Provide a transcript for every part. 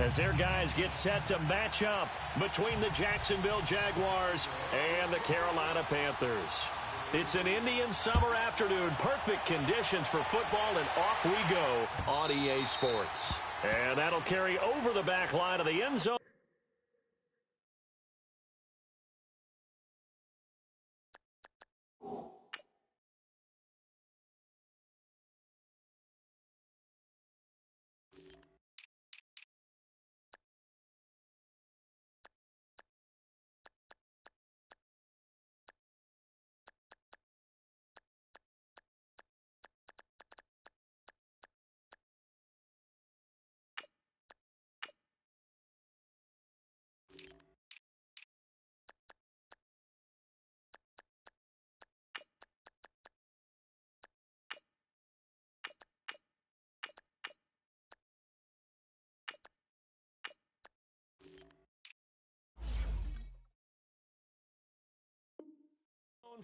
as their guys get set to match up between the Jacksonville Jaguars and the Carolina Panthers. It's an Indian summer afternoon. Perfect conditions for football, and off we go on EA Sports. And that'll carry over the back line of the end zone.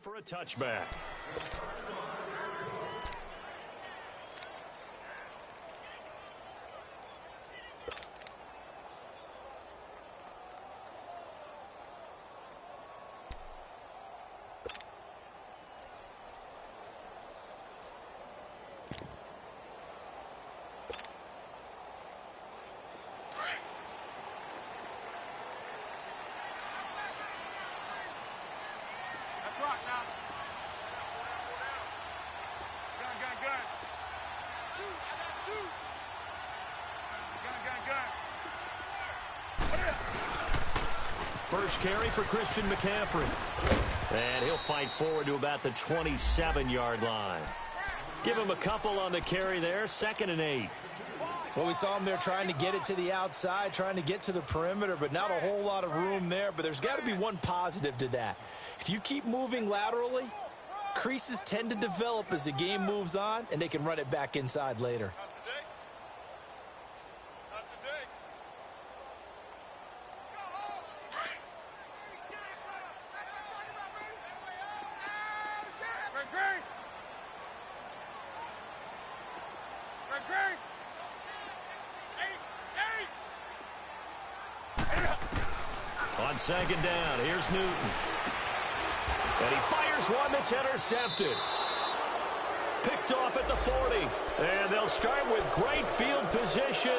For a touchback. First carry for Christian McCaffrey. And he'll fight forward to about the 27-yard line. Give him a couple on the carry there. 2nd and 8. Well, we saw him there trying to get it to the outside, trying to get to the perimeter, but not a whole lot of room there. But there's got to be one positive to that. If you keep moving laterally, creases tend to develop as the game moves on, and they can run it back inside later. On 2nd down, here's Newton. And he fires one that's intercepted. Picked off at the 40. And they'll start with great field position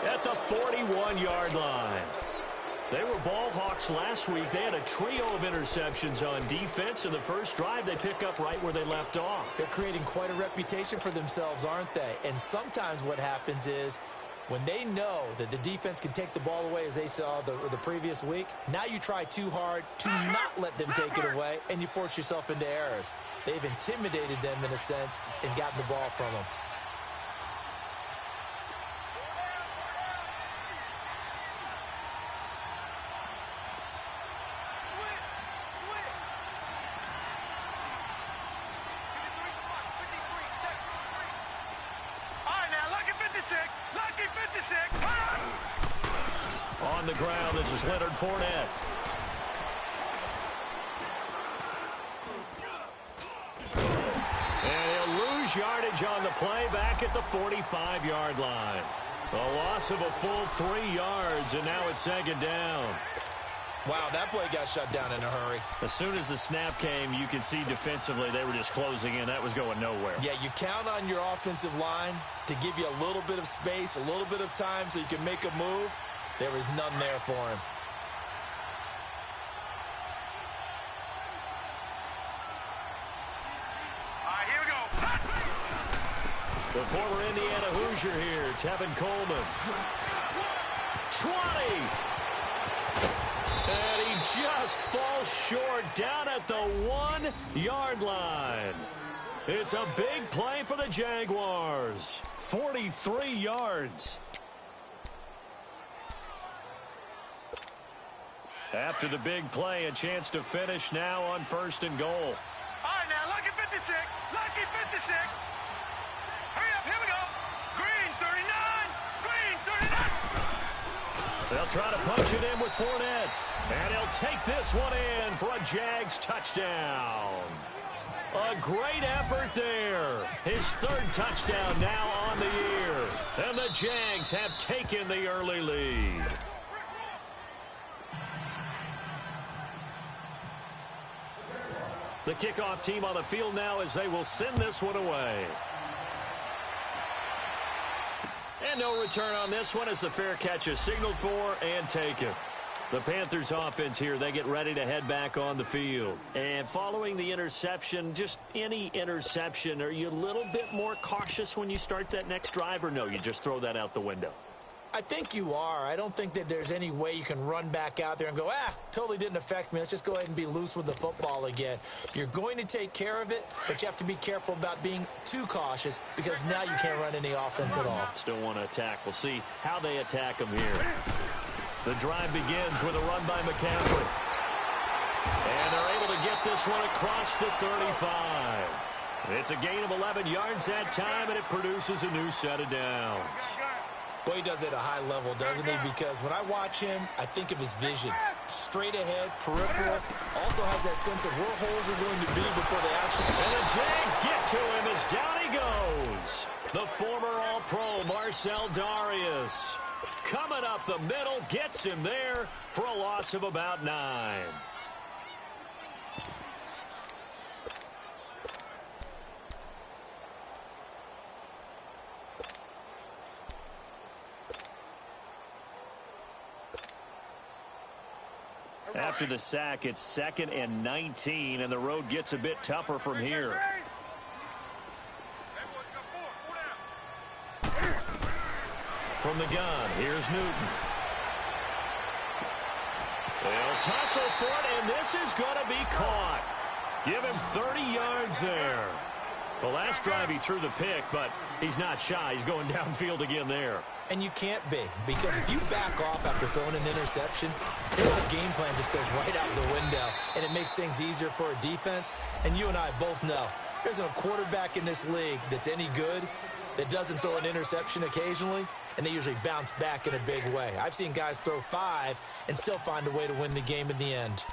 at the 41-yard line. They were ball hawks last week. They had a trio of interceptions on defense. In the first drive, they pick up right where they left off. They're creating quite a reputation for themselves, aren't they? And sometimes what happens is, when they know that the defense can take the ball away, as they saw the previous week, now you try too hard to not let them take it away, and you force yourself into errors. They've intimidated them in a sense and gotten the ball from them. On the ground, this is Leonard Fournette. And he'll lose yardage on the play back at the 45-yard line. A loss of a full 3 yards, and now it's 2nd down. Wow, that play got shut down in a hurry. As soon as the snap came, you could see defensively they were just closing in. That was going nowhere. Yeah, you count on your offensive line to give you a little bit of space, a little bit of time so you can make a move. There was none there for him. All right, here we go. The former Indiana Hoosier here, Tevin Coleman. 20. And he just falls short down at the 1-yard line. It's a big play for the Jaguars. 43 yards. After the big play, a chance to finish now on 1st and goal. All right, now, lucky 56. Lucky 56. Hurry up, here we go. Green, 39. Green, 39. They'll try to punch it in with Fournette. And he'll take this one in for a Jags touchdown. A great effort there. His 3rd touchdown now on the year. And the Jags have taken the early lead. The kickoff team on the field now as they will send this one away. And no return on this one as the fair catch is signaled for and taken. The Panthers offense here, they get ready to head back on the field. And following the interception, just any interception, are you a little bit more cautious when you start that next drive, or no, you just throw that out the window? I think you are. I don't think that there's any way you can run back out there and go, totally didn't affect me. Let's just go ahead and be loose with the football again. You're going to take care of it, but you have to be careful about being too cautious because now you can't run any offense at all. Still want to attack. We'll see how they attack them here. The drive begins with a run by McCaffrey. And they're able to get this one across the 35. It's a gain of 11 yards that time, and it produces a new set of downs. Boy, he does it at a high level, doesn't he? Because when I watch him, I think of his vision. Straight ahead, peripheral. Also has that sense of where holes are going to be before they actually... And the Jags get to him as down he goes. The former All-Pro Marcel Darius coming up the middle, gets him there for a loss of about 9. After the sack, it's 2nd and 19, and the road gets a bit tougher from here. From the gun, here's Newton. They'll tussle for it, and this is going to be caught. Give him 30 yards there. The last drive he threw the pick, but he's not shy. He's going downfield again there. And you can't be, because if you back off after throwing an interception, your whole game plan just goes right out the window, and it makes things easier for a defense. And you and I both know there's a quarterback in this league that's any good that doesn't throw an interception occasionally, and they usually bounce back in a big way. I've seen guys throw 5 and still find a way to win the game in the end.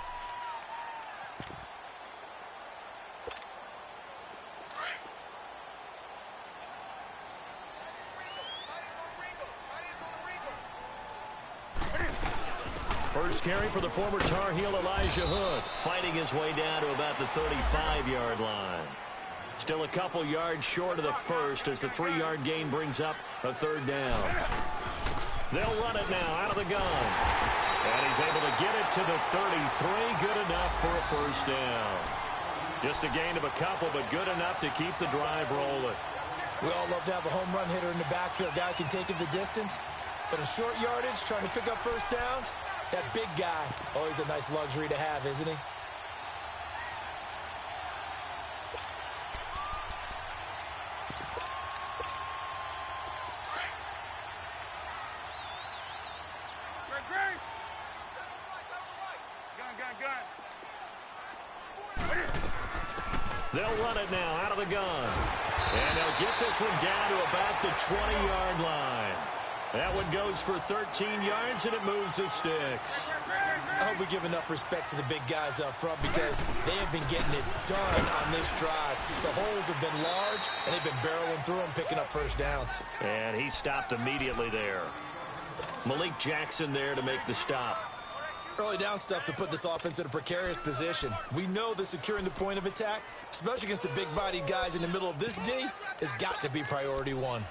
First carry for the former Tar Heel Elijah Hood, fighting his way down to about the 35-yard line. Still a couple yards short of the first as the 3-yard gain brings up a 3rd down. They'll run it now out of the gun. And he's able to get it to the 33. Good enough for a 1st down. Just a gain of a couple, but good enough to keep the drive rolling. We all love to have a home run hitter in the backfield. Guy can take it the distance. But in short yardage, trying to pick up 1st downs, that big guy, always a nice luxury to have, isn't he? They'll run it now out of the gun. And they'll get this one down to about the 20-yard line. That one goes for 13 yards, and it moves the sticks. I hope we give enough respect to the big guys up front because they have been getting it done on this drive. The holes have been large, and they've been barreling through them, picking up 1st downs. And he stopped immediately there. Malik Jackson there to make the stop. Early down stuff's to put this offense in a precarious position. We know that securing the point of attack, especially against the big-bodied guys in the middle of this D, has got to be priority 1.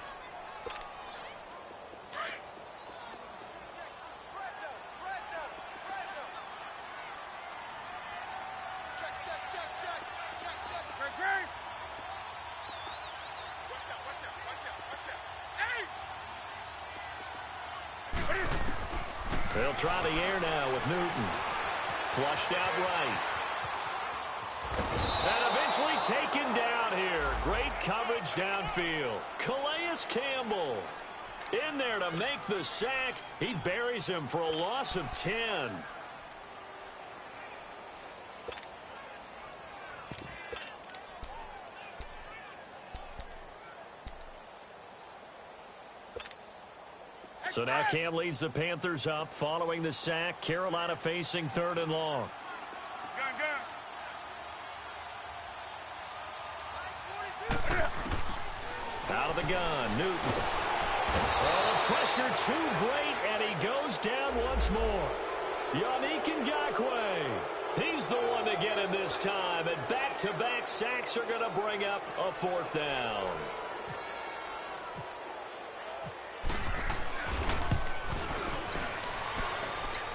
They'll try the air now with Newton. Flushed out right. And eventually taken down here. Great coverage downfield. Calais Campbell in there to make the sack. He buries him for a loss of 10. So now Cam leads the Panthers up following the sack. Carolina facing 3rd and long. Out of the gun, Newton. Oh, pressure too great, and he goes down once more. Yannick Ngakoue He's the one to get him this time, and back-to-back sacks are going to bring up a 4th down.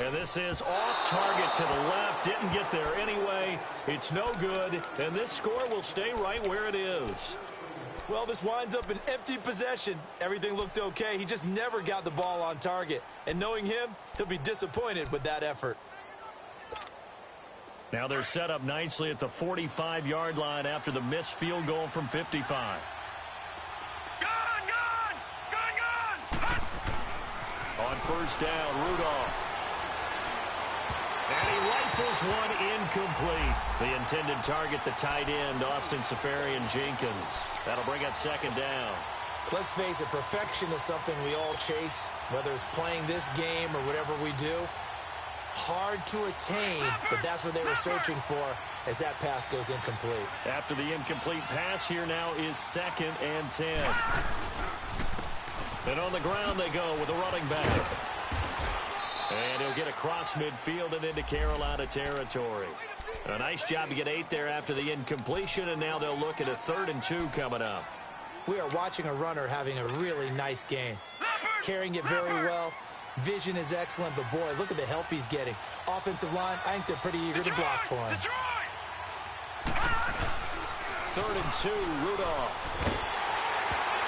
And this is off target to the left. Didn't get there anyway. It's no good, and this score will stay right where it is. Well, this winds up an empty possession. Everything looked okay. He just never got the ball on target. And knowing him, he'll be disappointed with that effort. Now they're set up nicely at the 45-yard line after the missed field goal from 55. On 1st down, Rudolph. And he rifles one incomplete. The intended target, the tight end, Austin Seferian-Jenkins. That'll bring up 2nd down. Let's face it, perfection is something we all chase, whether it's playing this game or whatever we do. Hard to attain, but that's what they were searching for as that pass goes incomplete. After the incomplete pass, here now is 2nd and 10. And on the ground they go with a running back. And he'll get across midfield and into Carolina territory. A nice job to get 8 there after the incompletion, and now they'll look at a 3rd and 2 coming up. We are watching a runner having a really nice game. Carrying it very well. Vision is excellent, but boy, look at the help he's getting. Offensive line, I think they're pretty eager to block for him. 3rd and 2, Rudolph.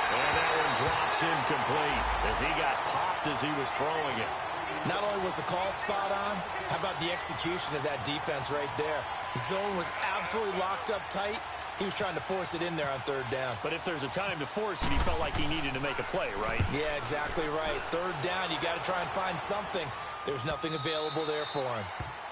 And that one drops incomplete as he got popped as he was throwing it. Not only was the call spot on, how about the execution of that defense right there? Zone was absolutely locked up tight. He was trying to force it in there on 3rd down. But if there's a time to force it, he felt like he needed to make a play, right? Yeah, exactly right. 3rd down, you got to try and find something. There's nothing available there for him.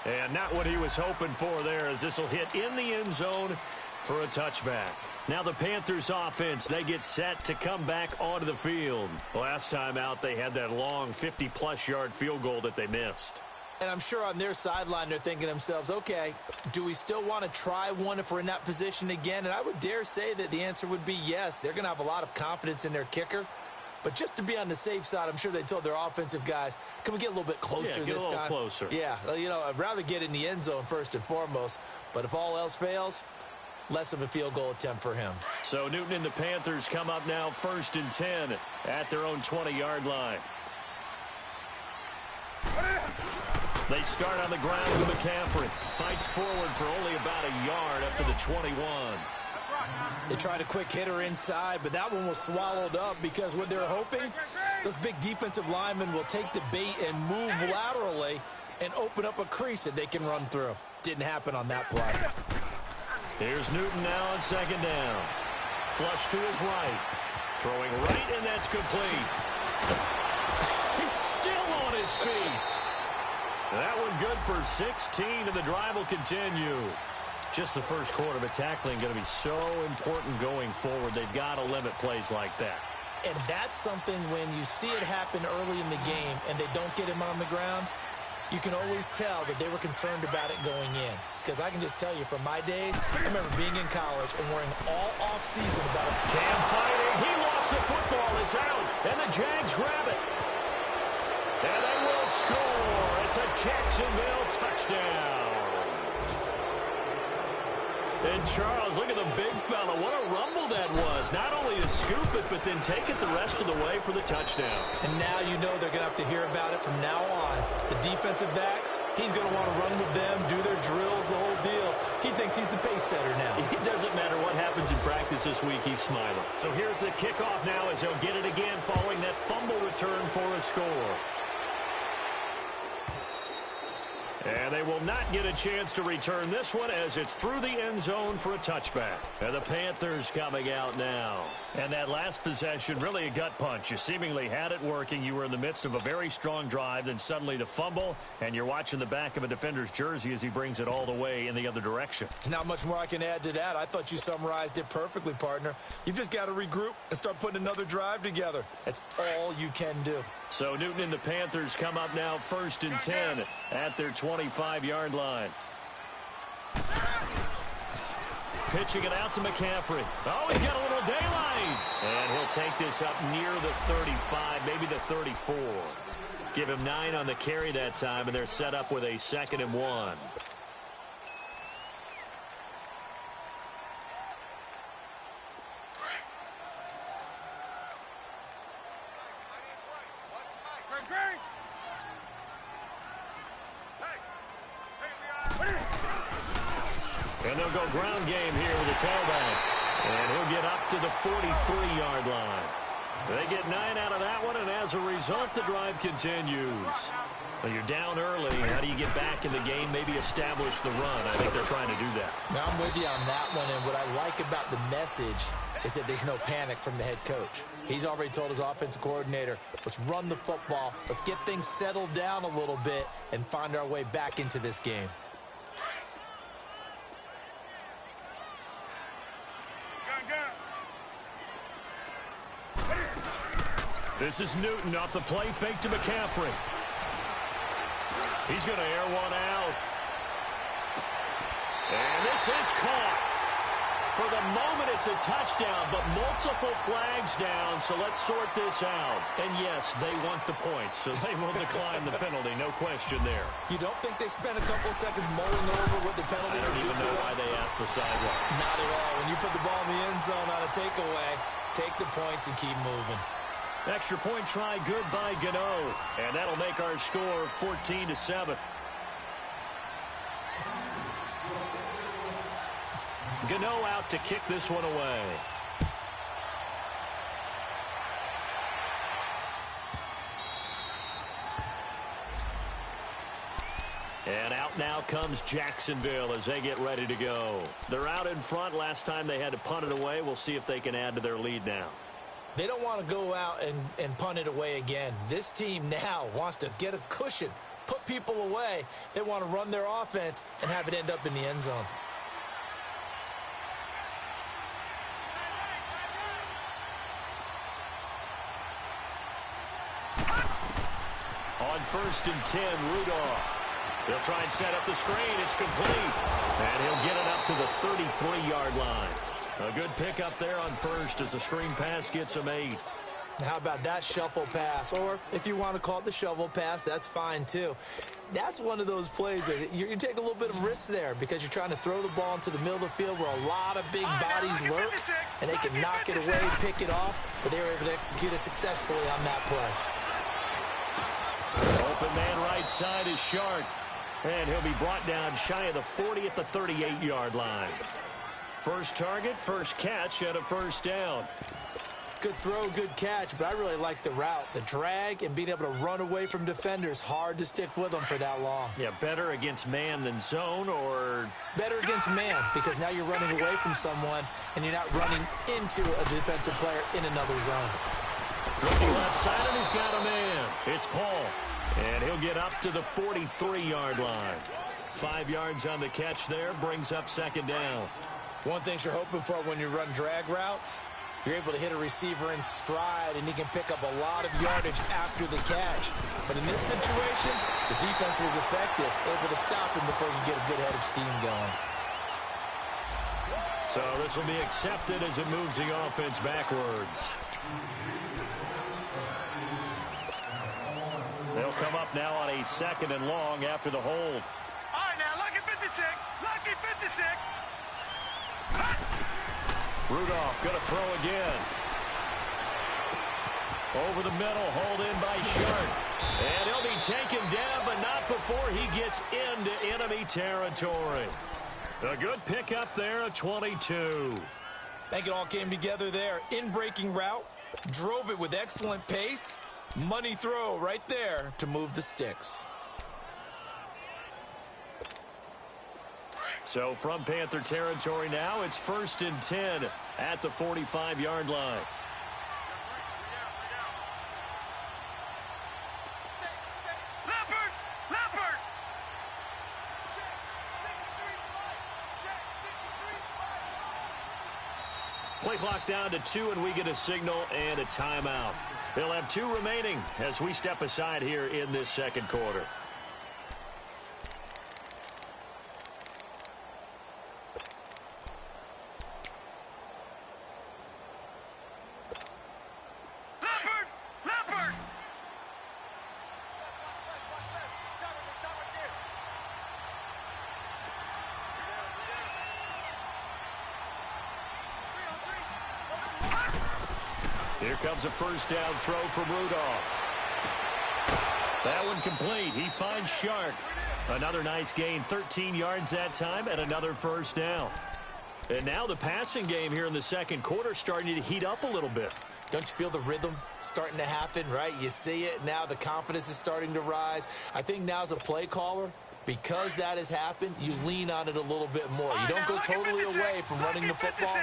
And not what he was hoping for there, as this will hit in the end zone for a touchback. Now the Panthers offense, they get set to come back onto the field. Last time out, they had that long 50-plus yard field goal that they missed. And I'm sure on their sideline, they're thinking to themselves, okay, do we still want to try one if we're in that position again? And I would dare say that the answer would be yes. They're going to have a lot of confidence in their kicker. But just to be on the safe side, I'm sure they told their offensive guys, can we get a little bit closer this time? Yeah, get a little closer. Yeah, you know, I'd rather get in the end zone first and foremost. But if all else fails, less of a field goal attempt for him. So Newton and the Panthers come up now 1st and 10 at their own 20-yard line. They start on the ground with McCaffrey. Fights forward for only about a yard up to the 21. They tried a quick hitter inside, but that one was swallowed up because what they're hoping, those big defensive linemen will take the bait and move laterally and open up a crease that they can run through. Didn't happen on that play. Here's Newton now on 2nd down. Flush to his right. Throwing right, and that's complete. He's still on his feet. That one good for 16, and the drive will continue. Just the first quarter, the tackling going to be so important going forward. They've got to limit plays like that. And that's something when you see it happen early in the game and they don't get him on the ground, you can always tell that they were concerned about it going in. Because I can just tell you from my days, I remember being in college and worrying all off-season about it. Cam fighting. He lost the football. It's out. And the Jags grab it. And they will score. It's a Jacksonville touchdown. And Charles, look at the big fella. What a rumble that was. Not only to scoop it, but then take it the rest of the way for the touchdown. And now you know they're going to have to hear about it from now on. The defensive backs, he's going to want to run with them, do their drills, the whole deal. He thinks he's the pace setter now. It doesn't matter what happens in practice this week, he's smiling. So here's the kickoff now as he'll get it again following that fumble return for a score. And they will not get a chance to return this one as it's through the end zone for a touchback. And the Panthers coming out now. And that last possession, really a gut punch. You seemingly had it working. You were in the midst of a very strong drive. Then suddenly the fumble, and you're watching the back of a defender's jersey as he brings it all the way in the other direction. There's not much more I can add to that. I thought you summarized it perfectly, partner. You've just got to regroup and start putting another drive together. That's all you can do. So Newton and the Panthers come up now 1st and 10 at their 25-yard line. Pitching it out to McCaffrey. Oh, he's got a little daylight. And he'll take this up near the 35, maybe the 34. Give him 9 on the carry that time, and they're set up with a 2nd and 1. And they'll go ground game here with a tailback. And he'll get up to the 43-yard line. They get 9 out of that one, and as a result, the drive continues. Well, you're down early. How do you get back in the game, maybe establish the run? I think they're trying to do that. Now, I'm with you on that one, and what I like about the message is that there's no panic from the head coach. He's already told his offensive coordinator, let's run the football, let's get things settled down a little bit and find our way back into this game. This is Newton off the play fake to McCaffrey. He's going to air one out. And this is caught. For the moment, it's a touchdown, but multiple flags down, so let's sort this out. And yes, they want the points, so they will decline the penalty, no question there. You don't think they spent a couple seconds mulling over what the penalty? I don't even know why they asked the sideline. Not at all. When you put the ball in the end zone on a takeaway, take the points and keep moving. Extra point try good by Gano. And that'll make our score 14-7. Gano out to kick this one away. And out now comes Jacksonville as they get ready to go. They're out in front. Last time they had to punt it away. We'll see if they can add to their lead now. They don't want to go out and punt it away again. This team now wants to get a cushion, put people away. They want to run their offense and have it end up in the end zone. On 1st and 10, Rudolph. They'll try and set up the screen. It's complete. And he'll get it up to the 33-yard line. A good pickup there on 1st as the screen pass gets him 8. How about that shuffle pass? Or if you want to call it the shovel pass, that's fine too. That's one of those plays that you take a little bit of risk there because you're trying to throw the ball into the middle of the field where a lot of big bodies lurk, and they can knock it away, pick it off, but they were able to execute it successfully on that play. Open man right side is Shark, and he'll be brought down shy of the 40 at the 38-yard line. First target, first catch, and a first down. Good throw, good catch, but I really like the route. The drag and being able to run away from defenders, hard to stick with them for that long. Yeah, better against man than zone, or? Better against man, because now you're running away from someone, and you're not running into a defensive player in another zone. Looking left side, and he's got a man. It's Paul, and he'll get up to the 43-yard line. 5 yards on the catch there, brings up second down. One thing you're hoping for when you run drag routes, you're able to hit a receiver in stride, and he can pick up a lot of yardage after the catch. But in this situation, the defense was effective, able to stop him before you get a good head of steam going. So this will be accepted as it moves the offense backwards. They'll come up now on a 2nd and long after the hold. All right, now, lucky 56. Lucky 56. Rudolph going to throw again. Over the middle, hold in by Shark. And he'll be taken down, but not before he gets into enemy territory. A good pickup there at 22. I think it all came together there. In-breaking route, drove it with excellent pace. Money throw right there to move the sticks. So from Panther territory now, it's 1st and 10 at the 45-yard line. Leopard! Leopard! Play clock down to 2, and we get a signal and a timeout. They'll have 2 remaining as we step aside here in this second quarter. Leopard! Leopard! Here comes a first down throw from Rudolph. That one complete. He finds Shark. Another nice gain, 13 yards that time, and another first down. And now the passing game here in the second quarter starting to heat up a little bit. Don't you feel the rhythm starting to happen, right? You see it. Now the confidence is starting to rise. I think now as a play caller, because that has happened, you lean on it a little bit more. You don't go totally away from running the football,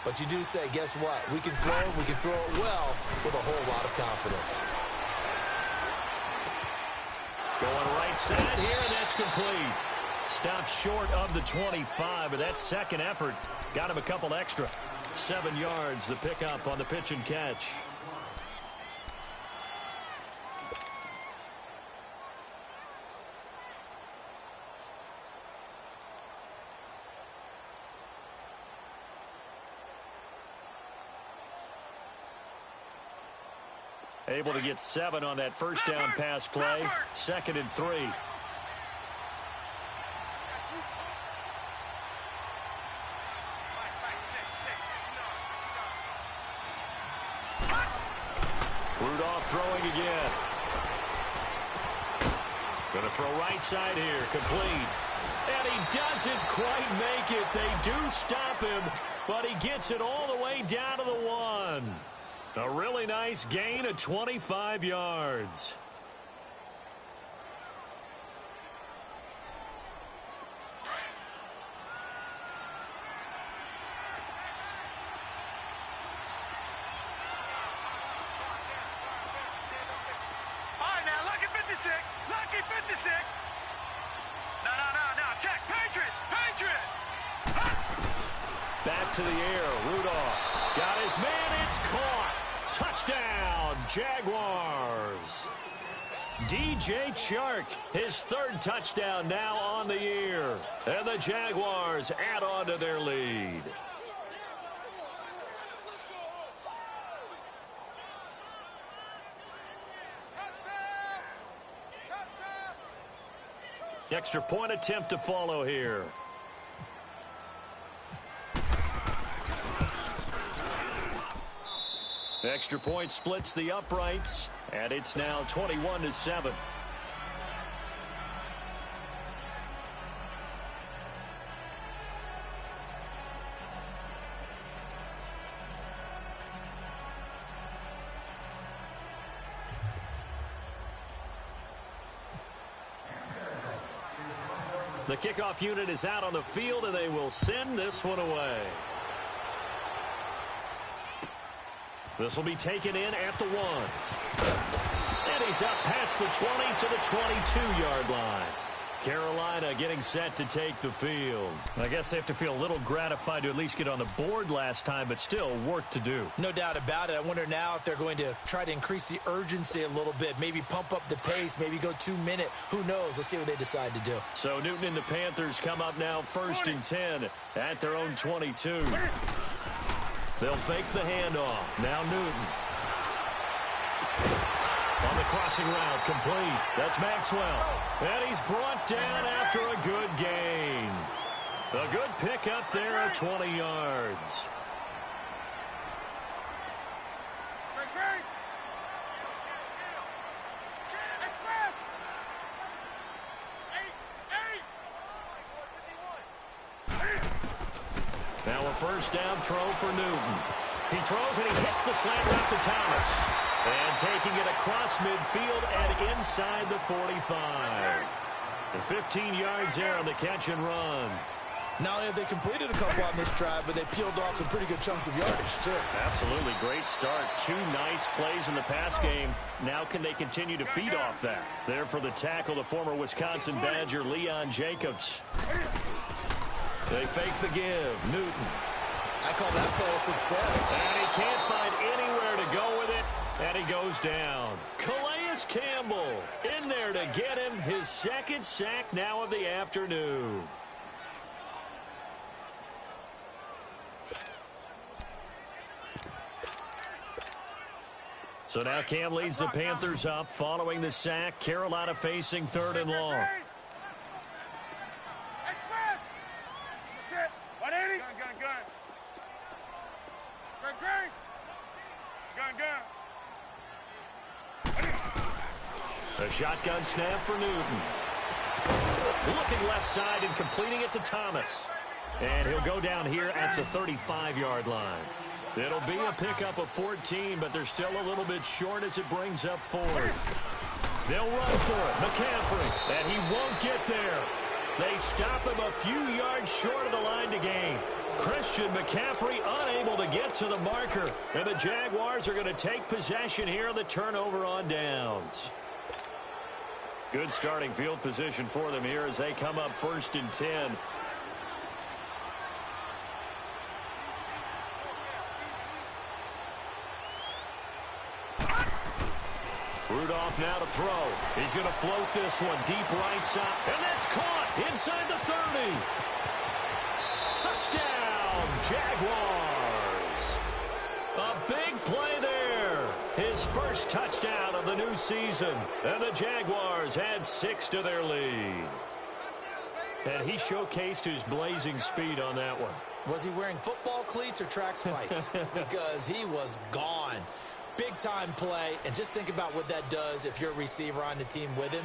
but you do say, guess what? We can throw it well with a whole lot of confidence. Going right side here, and that's complete. Stopped short of the 25, but that second effort got him a couple extra. 7 yards, the pickup on the pitch and catch. Able to get 7 on that first down pass play. 2nd and 3. Rudolph throwing again. Going to throw right side here. Complete. And he doesn't quite make it. They do stop him, but he gets it all the way down to the 1. A really nice gain of 25 yards. All right, now, lucky 56. Lucky 56. No. Check. Patriot. Back to the air. Rudolph got his man. It's caught. Touchdown, Jaguars. DJ Chark, his 3rd touchdown now on the year. And the Jaguars add on to their lead. Extra point attempt to follow here. Extra point splits the uprights, and it's now 21-7. The kickoff unit is out on the field, and they will send this one away. This will be taken in at the 1. And he's up past the 20 to the 22-yard line. Carolina getting set to take the field. I guess they have to feel a little gratified to at least get on the board last time, but still work to do. No doubt about it. I wonder now if they're going to try to increase the urgency a little bit, maybe pump up the pace, maybe go 2-minute. Who knows? Let's see what they decide to do. So Newton and the Panthers come up now 1st and 10 at their own 22. They'll fake the handoff. Now Newton. On the crossing route, complete. That's Maxwell. And he's brought down after a good gain. A good pickup there at 20 yards. Now a first down throw for Newton. He throws and he hits the slant route to Thomas. And taking it across midfield and inside the 45. And 15 yards there on the catch and run. Not only have they completed a couple on this drive, but they peeled off some pretty good chunks of yardage, too. Absolutely. Great start. 2 nice plays in the pass game. Now can they continue to feed off that? There for the tackle, the former Wisconsin Badger, Leon Jacobs. They fake the give. Newton. I call that play a success. And he can't find anywhere to go with it. And he goes down. Calais Campbell in there to get him his 2nd sack now of the afternoon. So now Cam leads the Panthers up following the sack. Carolina facing 3rd and long. A shotgun snap for Newton. Looking left side and completing it to Thomas. And he'll go down here at the 35-yard line. It'll be a pickup of 14, but they're still a little bit short as it brings up 4. They'll run for it. McCaffrey, and he won't get there. They stop him a few yards short of the line to gain. Christian McCaffrey unable to get to the marker. And the Jaguars are going to take possession here on the turnover on downs. Good starting field position for them here as they come up 1st and 10. Rudolph now to throw. He's going to float this one deep right side. And that's caught inside the 30. Touchdown, Jaguars. A big play there. His first touchdown of the new season. And the Jaguars add 6 to their lead. And he showcased his blazing speed on that one. Was he wearing football cleats or track spikes? Because he was gone. Big-time play, and just think about what that does if you're a receiver on the team with him.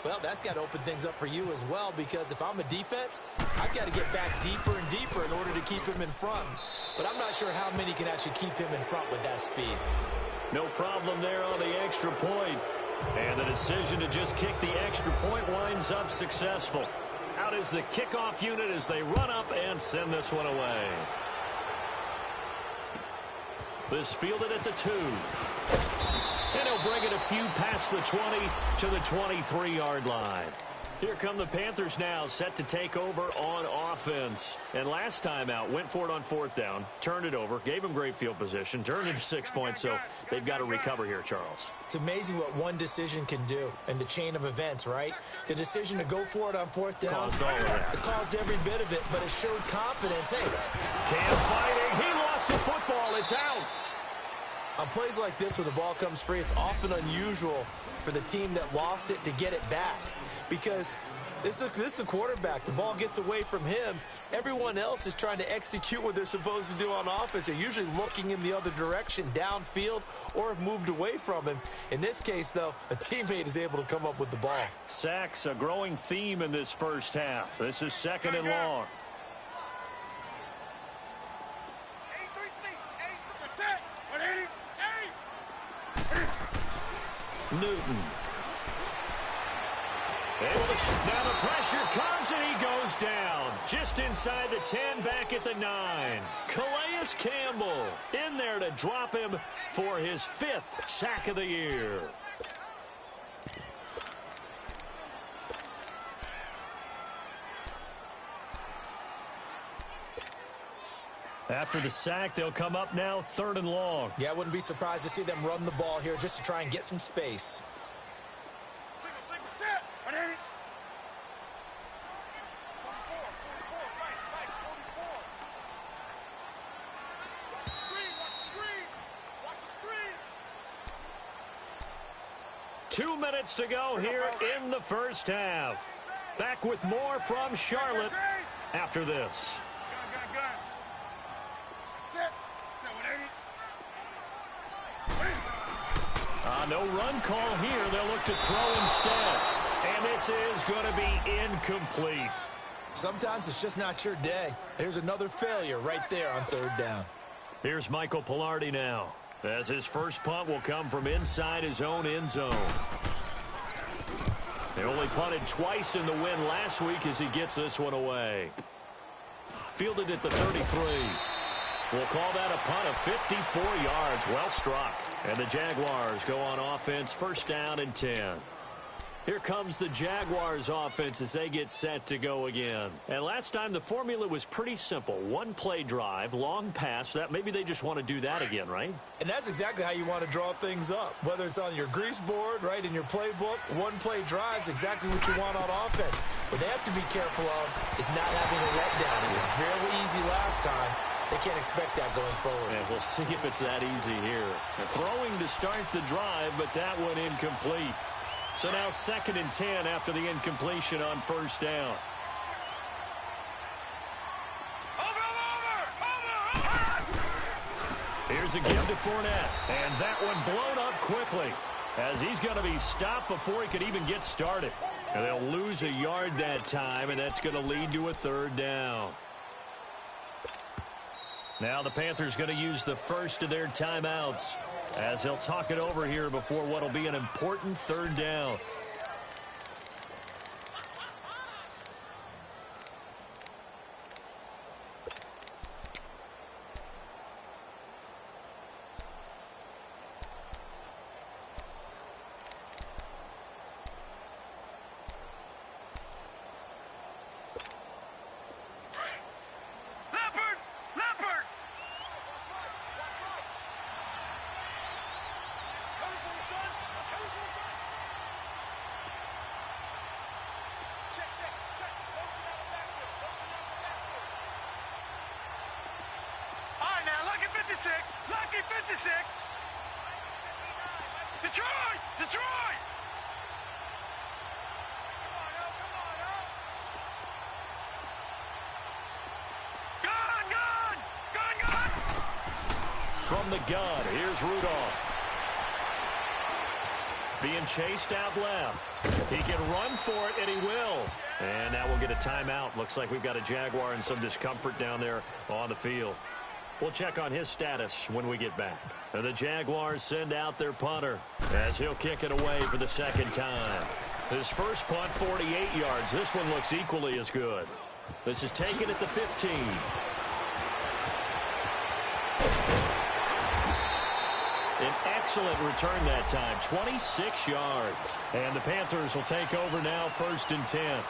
Well, that's got to open things up for you as well, because if I'm a defense, I've got to get back deeper and deeper in order to keep him in front. But I'm not sure how many can actually keep him in front with that speed. No problem there on the extra point. And the decision to just kick the extra point winds up successful. Out is the kickoff unit as they run up and send this one away. This fielded at the 2. And he'll bring it a few past the 20 to the 23-yard line. Here come the Panthers now, set to take over on offense. And last time out, went for it on 4th down, turned it over, gave him great field position, turned it to 6 points, so they've got to recover here, Charles. It's amazing what one decision can do in the chain of events, right? The decision to go for it on 4th down, caused all of that. It caused every bit of it, but it showed confidence. Hey, Cam fighting, he lost the football, it's out. On plays like this where the ball comes free, it's often unusual for the team that lost it to get it back. Because this is a quarterback. The ball gets away from him. Everyone else is trying to execute what they're supposed to do on offense. They're usually looking in the other direction, downfield, or have moved away from him. In this case, though, a teammate is able to come up with the ball. Sacks, a growing theme in this first half. This is 2nd and long. Newton. Now the pressure comes and he goes down. Just inside the 10, back at the 9. Calais Campbell in there to drop him for his 5th sack of the year. After the sack, they'll come up now 3rd and long. Yeah, I wouldn't be surprised to see them run the ball here just to try and get some space. Single, set. Right, Eddie. 44. Watch the screen. 2 minutes to go here in the first half. Back with more from Charlotte after this. No run call here. They'll look to throw instead. And this is going to be incomplete. Sometimes it's just not your day. There's another failure right there on 3rd down. Here's Michael Pilardi now, as his first punt will come from inside his own end zone. They only punted twice in the win last week as he gets this one away. Fielded at the 33. We'll call that a punt of 54 yards. Well struck. And the Jaguars go on offense, 1st down and 10. Here comes the Jaguars offense as they get set to go again. And last time the formula was pretty simple. 1-play drive, long pass. That maybe they just want to do that again, right? And that's exactly how you want to draw things up. Whether it's on your grease board, right, in your playbook, 1-play drive is exactly what you want on offense. What they have to be careful of is not having a letdown. It was fairly easy last time. They can't expect that going forward. And we'll see if it's that easy here. Throwing to start the drive, but that one incomplete. So now 2nd and 10 after the incompletion on 1st down. Over! Here's a give to Fournette. And that one blown up quickly. as he's going to be stopped before he could even get started. And they'll lose a yard that time, and that's going to lead to a third down. Now the Panthers going to use the first of their timeouts as they'll talk it over here before what will be an important third down. Lucky 56. Detroit! Detroit! Gun! From the gun, here's Rudolph. Being chased out left. He can run for it, and he will. And now we'll get a timeout. Looks like we've got a Jaguar in some discomfort down there on the field. We'll check on his status when we get back. And the Jaguars send out their punter as he'll kick it away for the second time. His first punt, 48 yards. This one looks equally as good. This is taken at the 15. An excellent return that time, 26 yards. And the Panthers will take over now, 1st and 10.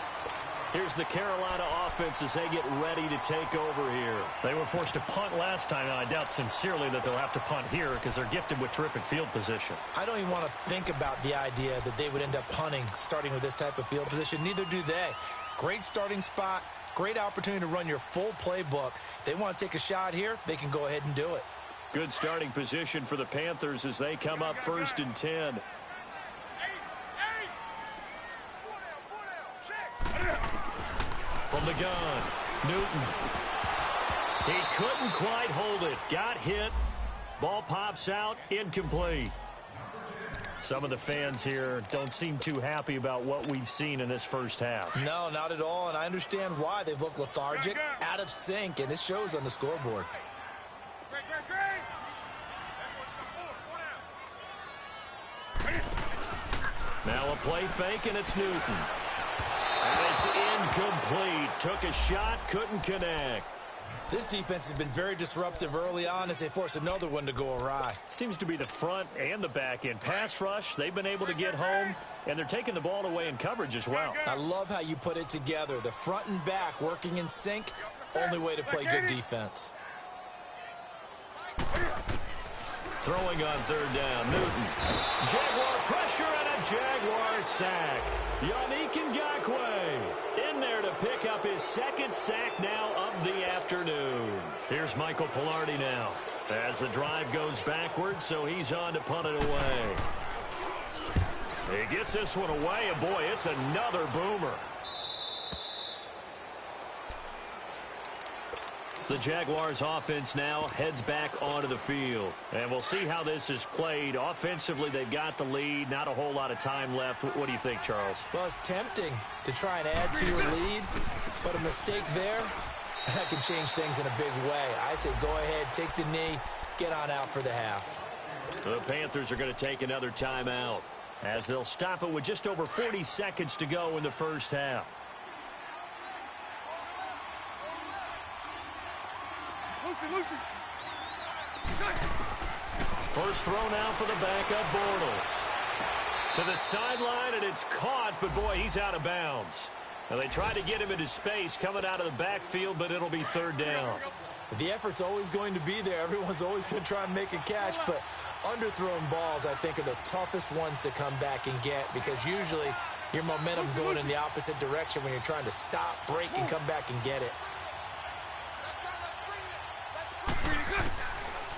Here's the Carolina offense as they get ready to take over here. They were forced to punt last time, and I doubt sincerely that they'll have to punt here because they're gifted with terrific field position. I don't even want to think about the idea that they would end up punting starting with this type of field position. Neither do they. Great starting spot, great opportunity to run your full playbook. If they want to take a shot here, they can go ahead and do it. Good starting position for the Panthers as they come up 1st and 10. From the gun, Newton. He couldn't quite hold it. Got hit. Ball pops out. Incomplete. Some of the fans here don't seem too happy about what we've seen in this first half. No, not at all, and I understand why. They've looked lethargic, out of sync, and it shows on the scoreboard. Now a play fake, and it's Newton. And it's incomplete. Took a shot, couldn't connect. This defense has been very disruptive early on as they force another one to go awry. Seems to be the front and the back end. Pass rush, they've been able to get home, and they're taking the ball away in coverage as well. I love how you put it together. The front and back working in sync, only way to play good defense. Throwing on 3rd down, Newton. Jaguar pressure and a Jaguar sack. Yannick Ngakwe in there to pick up his 2nd sack now of the afternoon. Here's Michael Pilardi now as the drive goes backwards, so he's on to punt it away. He gets this one away, and boy, it's another boomer. The Jaguars offense now heads back onto the field. And we'll see how this is played. Offensively, they've got the lead. Not a whole lot of time left. What do you think, Charles? Well, it's tempting to try and add to your lead, but a mistake there, that can change things in a big way. I say go ahead, take the knee, get on out for the half. The Panthers are going to take another timeout as they'll stop it with just over 40 seconds to go in the first half. First throw now for the backup Bortles. To the sideline, and it's caught, but boy, he's out of bounds. Now they try to get him into space coming out of the backfield, but it'll be 3rd down. The effort's always going to be there. Everyone's always going to try and make a catch, but underthrown balls, I think, are the toughest ones to come back and get because usually your momentum's going in the opposite direction when you're trying to stop, break, and come back and get it.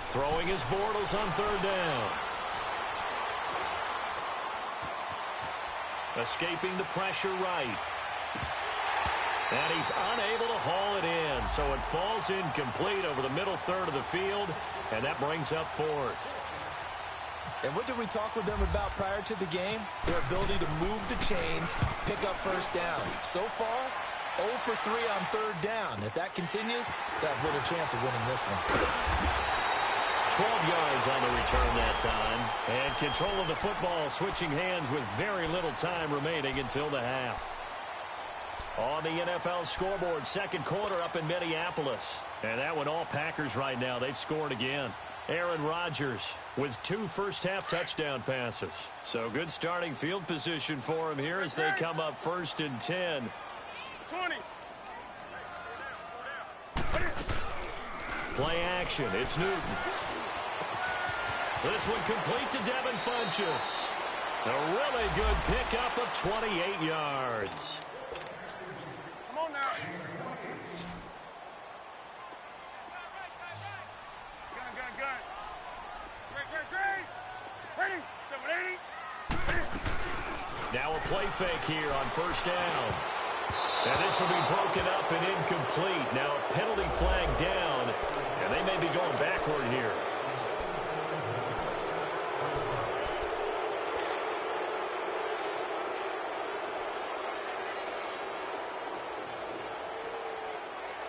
Throwing his Bortles on 3rd down. Escaping the pressure right. And he's unable to haul it in, so it falls incomplete over the middle third of the field, and that brings up 4th. And what did we talk with them about prior to the game? Their ability to move the chains, pick up first downs. So far, 0 for 3 on third down. If that continues, they have little chance of winning this one. 12 yards on the return that time. And control of the football switching hands with very little time remaining until the half. On the NFL scoreboard, second quarter up in Minneapolis. And that one all Packers right now. They've scored again. Aaron Rodgers with 2 first-half touchdown passes. So good starting field position for him here as they come up 1st and 10. 20. Play action. It's Newton. This one complete to Devin Funchess. A really good pickup of 28 yards. Come on now. Gun. Great. Ready. 780. Now a play fake here on first down. And this will be broken up and incomplete. Now a penalty flag down, and they may be going backward here.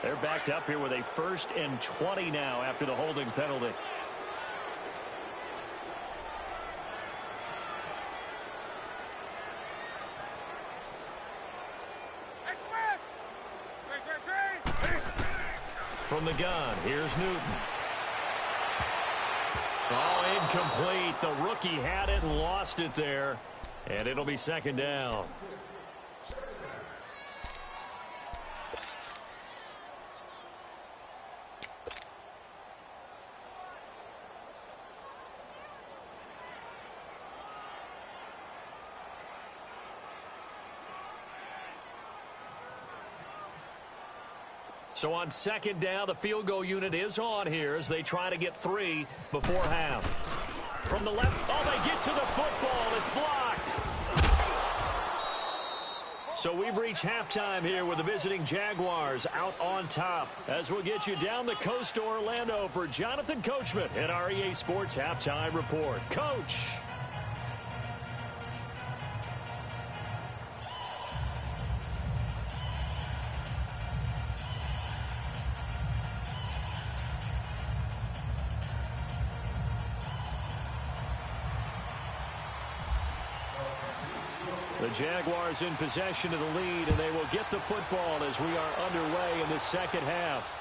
They're backed up here with a 1st and 20 now after the holding penalty. From the gun, here's Newton. Oh, incomplete. The rookie had it and lost it there. And it'll be second down. So on second down, the field goal unit is on here as they try to get 3 before half. From the left, oh, they get to the football. It's blocked. So we've reached halftime here with the visiting Jaguars out on top. As we'll get you down the coast to Orlando for Jonathan Coachman at our EA Sports Halftime Report. Coach. The Jaguars in possession of the lead, and they will get the football as we are underway in the second half.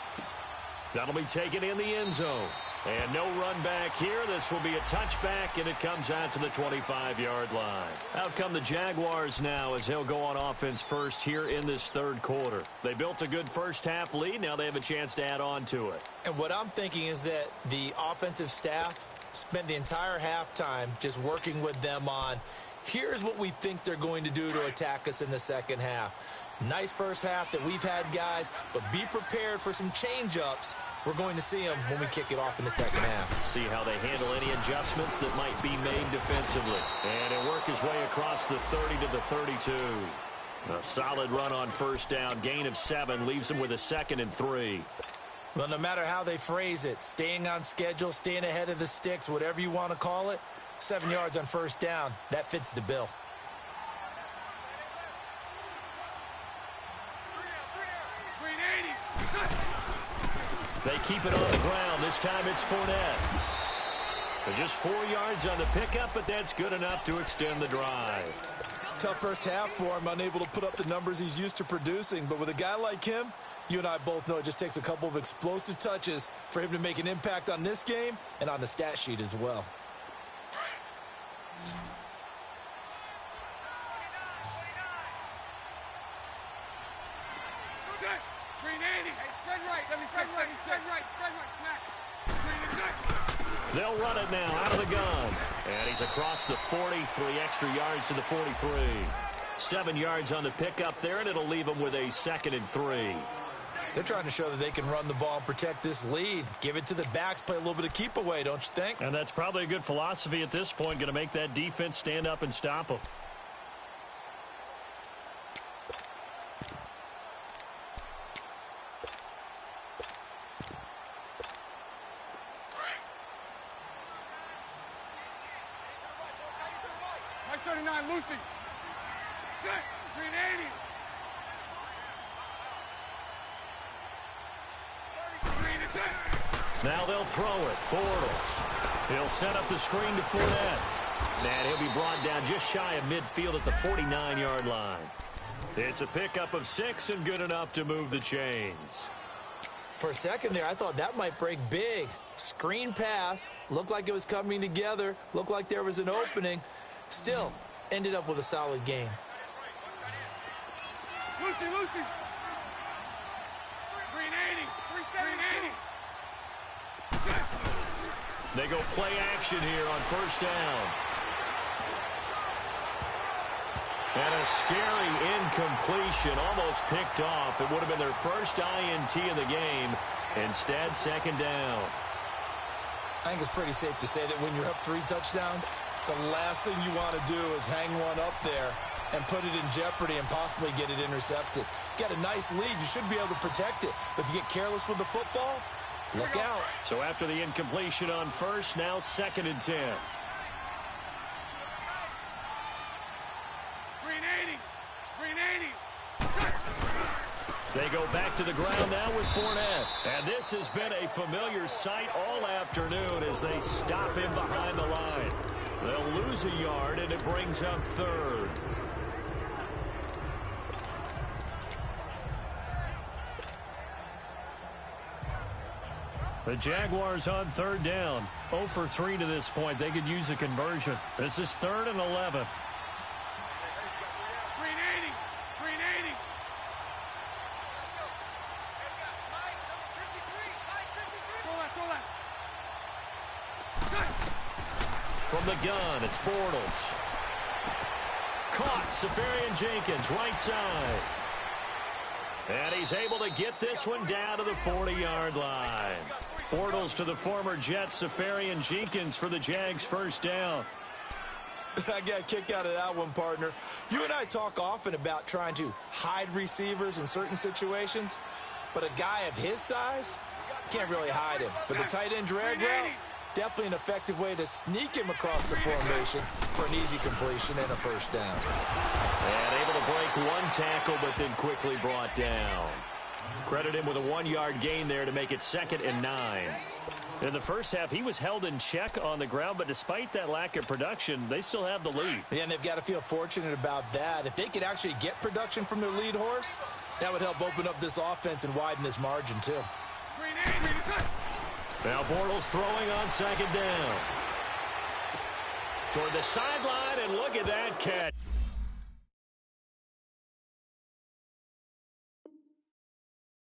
That'll be taken in the end zone. And no run back here. This will be a touchback, and it comes out to the 25-yard line. Out come the Jaguars now as they'll go on offense first here in this third quarter. They built a good first-half lead. Now they have a chance to add on to it. And what I'm thinking is that the offensive staff spent the entire halftime just working with them on here's what we think they're going to do to attack us in the second half. Nice first half that we've had, guys, but be prepared for some change-ups. We're going to see them when we kick it off in the second half. See how they handle any adjustments that might be made defensively. And he'll work his way across the 30 to the 32. A solid run on first down. Gain of 7 leaves them with a 2nd and 3. Well, no matter how they phrase it, staying on schedule, staying ahead of the sticks, whatever you want to call it, 7 yards on first down, that fits the bill. They keep it on the ground. This time it's Fournette. But just 4 yards on the pickup, but that's good enough to extend the drive. Tough first half for him, unable to put up the numbers he's used to producing. But with a guy like him, you and I both know it just takes a couple of explosive touches for him to make an impact on this game and on the stat sheet as well. They'll run it now out of the gun. And he's across the 40, 3 extra yards to the 43. 7 yards on the pickup there, and it'll leave him with a 2nd and 3. They're trying to show that they can run the ball and protect this lead. Give it to the backs, play a little bit of keep away, don't you think? And that's probably a good philosophy at this point, going to make that defense stand up and stop them. 10, Lucy. Set. Green 80. Green to 10. Now they'll throw it. Bortles. He'll set up the screen to Fournette. And he'll be brought down just shy of midfield at the 49-yard line. It's a pickup of 6 and good enough to move the chains. For a second there, I thought that might break big. Screen pass. Looked like it was coming together. Looked like there was an opening. Still, ended up with a solid game. Lucy, Lucy. Green 80. Green 80. They go play action here on first down. And a scary incompletion, almost picked off. It would have been their first INT of the game. Instead, second down. I think it's pretty safe to say that when you're up 3 touchdowns, the last thing you want to do is hang one up there and put it in jeopardy and possibly get it intercepted. Got a nice lead. You should be able to protect it. But if you get careless with the football, look out. So after the incompletion on first, now second and 10. Green 80. Green 80. They go back to the ground now with Fournette. And this has been a familiar sight all afternoon as they stop him behind the line. They'll lose a yard, and it brings up third. The Jaguars on third down. 0 for 3 to this point. They could use a conversion. This is 3rd and 11. Green 80. Green 80. Throw that. From the gun, it's Bortles. Caught, Safarian Jenkins, right side. And he's able to get this one down to the 40-yard line. Bortles to the former Jet, Safarian Jenkins for the Jags' first down. I got a kick out of that one, partner. You and I talk often about trying to hide receivers in certain situations, but a guy of his size can't really hide him. But the tight end drag route, definitely an effective way to sneak him across the formation for an easy completion and a first down. And able to break one tackle, but then quickly brought down. Credit him with a 1-yard gain there to make it 2nd and 9. In the first half, he was held in check on the ground, but despite that lack of production, they still have the lead. Yeah, and they've got to feel fortunate about that. If they could actually get production from their lead horse, that would help open up this offense and widen this margin, too. Now Bortles throwing on 2nd down. Toward the sideline, and look at that catch.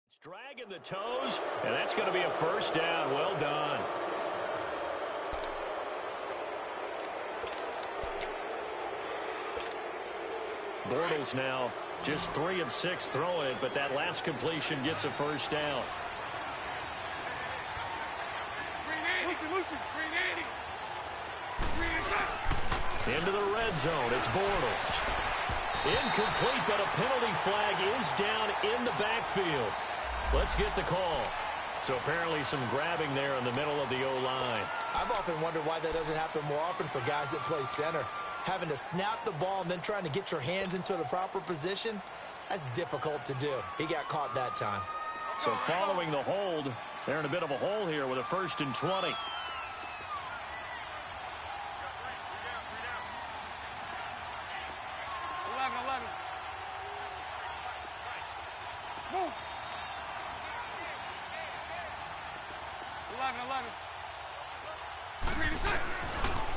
It's dragging the toes, and that's going to be a first down. Well done. Bortles now just 3 of 6 throwing it, but that last completion gets a first down. Into the red zone, it's Bortles. Incomplete, but a penalty flag is down in the backfield. Let's get the call. So apparently some grabbing there in the middle of the O-line. I've often wondered why that doesn't happen more often for guys that play center. Having to snap the ball and then trying to get your hands into the proper position, that's difficult to do. He got caught that time. So following the hold, they're in a bit of a hole here with a 1st and 20.